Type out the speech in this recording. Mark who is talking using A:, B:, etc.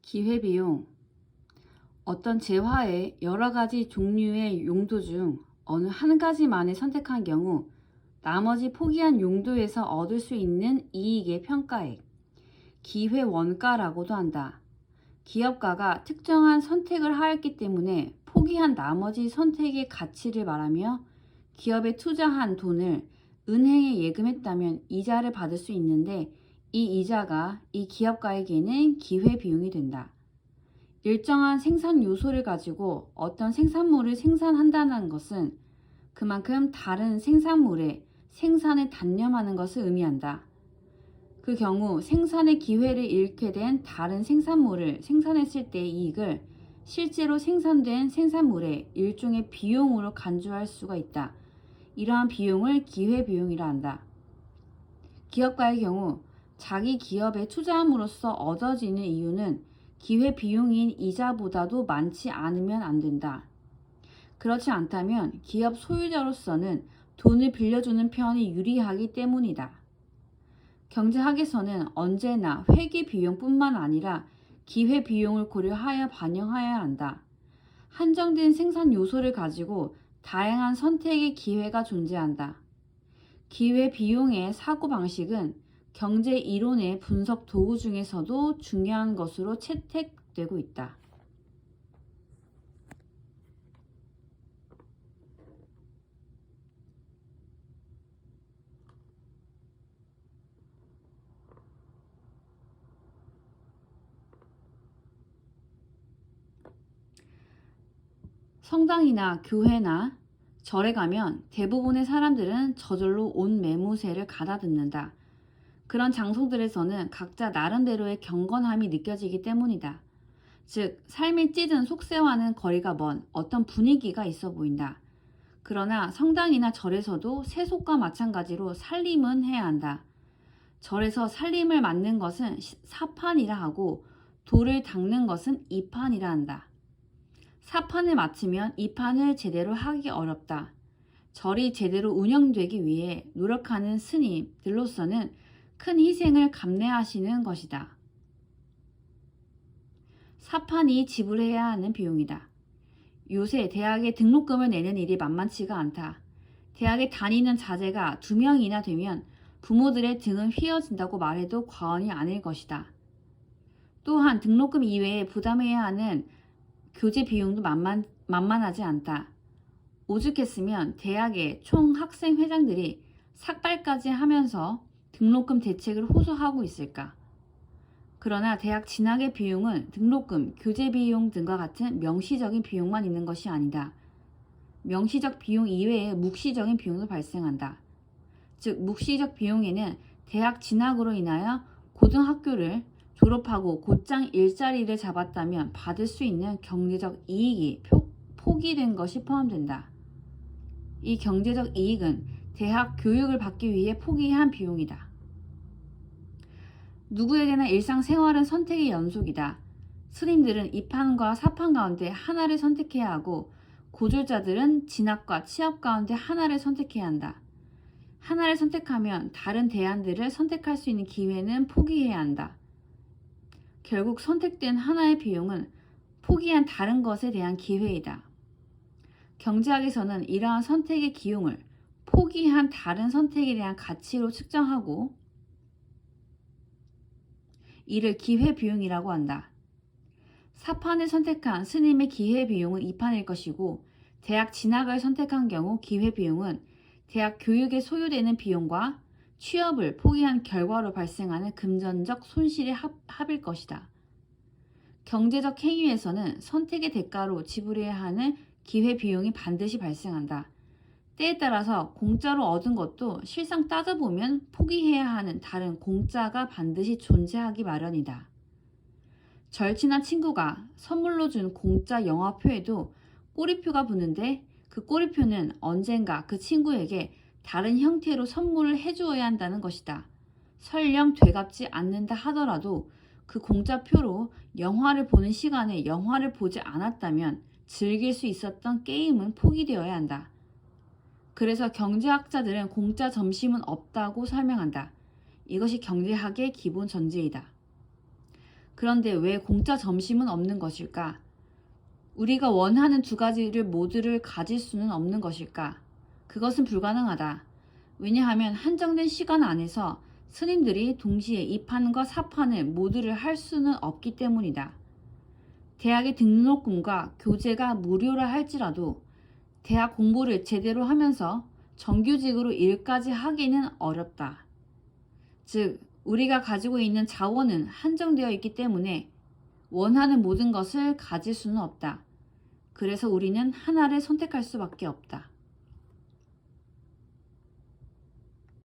A: 기회비용. 어떤 재화의 여러 가지 종류의 용도 중 어느 한 가지만을 선택한 경우 나머지 포기한 용도에서 얻을 수 있는 이익의 평가액, 기회 원가라고도 한다. 기업가가 특정한 선택을 하였기 때문에 포기한 나머지 선택의 가치를 말하며 기업에 투자한 돈을 은행에 예금했다면 이자를 받을 수 있는데 이 이자가 이 기업가에게는 기회비용이 된다. 일정한 생산 요소를 가지고 어떤 생산물을 생산한다는 것은 그만큼 다른 생산물의 생산에 단념하는 것을 의미한다. 그 경우 생산의 기회를 잃게 된 다른 생산물을 생산했을 때의 이익을 실제로 생산된 생산물의 일종의 비용으로 간주할 수가 있다. 이러한 비용을 기회비용이라 한다. 기업가의 경우 자기 기업에 투자함으로써 얻어지는 이유는 기회비용인 이자보다도 많지 않으면 안 된다. 그렇지 않다면 기업 소유자로서는 돈을 빌려주는 편이 유리하기 때문이다. 경제학에서는 언제나 회계비용뿐만 아니라 기회비용을 고려하여 반영하여야 한다. 한정된 생산 요소를 가지고 다양한 선택의 기회가 존재한다. 기회비용의 사고방식은 경제 이론의 분석 도구 중에서도 중요한 것으로 채택되고 있다. 성당이나 교회나 절에 가면 대부분의 사람들은 저절로 온 매무새를 가다듬는다. 그런 장소들에서는 각자 나름대로의 경건함이 느껴지기 때문이다. 즉, 삶이 찢은 속세와는 거리가 먼 어떤 분위기가 있어 보인다. 그러나 성당이나 절에서도 세속과 마찬가지로 살림은 해야 한다. 절에서 살림을 맡는 것은 사판이라 하고 돌을 닦는 것은 이판이라 한다. 사판을 맡으면 이판을 제대로 하기 어렵다. 절이 제대로 운영되기 위해 노력하는 스님들로서는 큰 희생을 감내하시는 것이다. 사판이 지불해야 하는 비용이다. 요새 대학에 등록금을 내는 일이 만만치가 않다. 대학에 다니는 자제가 2명이나 되면 부모들의 등은 휘어진다고 말해도 과언이 아닐 것이다. 또한 등록금 이외에 부담해야 하는 교재 비용도 만만하지 않다. 오죽했으면 대학의 총 학생회장들이 삭발까지 하면서 등록금 대책을 호소하고 있을까. 그러나 대학 진학의 비용은 등록금, 교재 비용 등과 같은 명시적인 비용만 있는 것이 아니다. 명시적 비용 이외에 묵시적인 비용도 발생한다. 즉, 묵시적 비용에는 대학 진학으로 인하여 고등학교를 졸업하고 곧장 일자리를 잡았다면 받을 수 있는 경제적 이익이 포기된 것이 포함된다. 이 경제적 이익은 대학 교육을 받기 위해 포기한 비용이다. 누구에게나 일상생활은 선택의 연속이다. 스님들은 이판과 사판 가운데 하나를 선택해야 하고 고졸자들은 진학과 취업 가운데 하나를 선택해야 한다. 하나를 선택하면 다른 대안들을 선택할 수 있는 기회는 포기해야 한다. 결국 선택된 하나의 비용은 포기한 다른 것에 대한 기회이다. 경제학에서는 이러한 선택의 기용을 포기한 다른 선택에 대한 가치로 측정하고 이를 기회비용이라고 한다. 사판을 선택한 스님의 기회비용은 2판일 것이고 대학 진학을 선택한 경우 기회비용은 대학 교육에 소요되는 비용과 취업을 포기한 결과로 발생하는 금전적 손실의 합일 것이다. 경제적 행위에서는 선택의 대가로 지불해야 하는 기회비용이 반드시 발생한다. 때에 따라서 공짜로 얻은 것도 실상 따져보면 포기해야 하는 다른 공짜가 반드시 존재하기 마련이다. 절친한 친구가 선물로 준 공짜 영화표에도 꼬리표가 붙는데 그 꼬리표는 언젠가 그 친구에게 다른 형태로 선물을 해주어야 한다는 것이다. 설령 되갚지 않는다 하더라도 그 공짜표로 영화를 보는 시간에 영화를 보지 않았다면 즐길 수 있었던 게임은 포기되어야 한다. 그래서 경제학자들은 공짜 점심은 없다고 설명한다. 이것이 경제학의 기본 전제이다. 그런데 왜 공짜 점심은 없는 것일까? 우리가 원하는 두 가지를 모두를 가질 수는 없는 것일까? 그것은 불가능하다. 왜냐하면 한정된 시간 안에서 스님들이 동시에 2판과 4판을 모두를 할 수는 없기 때문이다. 대학의 등록금과 교재가 무료라 할지라도 대학 공부를 제대로 하면서 정규직으로 일까지 하기는 어렵다. 즉, 우리가 가지고 있는 자원은 한정되어 있기 때문에 원하는 모든 것을 가질 수는 없다. 그래서 우리는 하나를 선택할 수밖에 없다.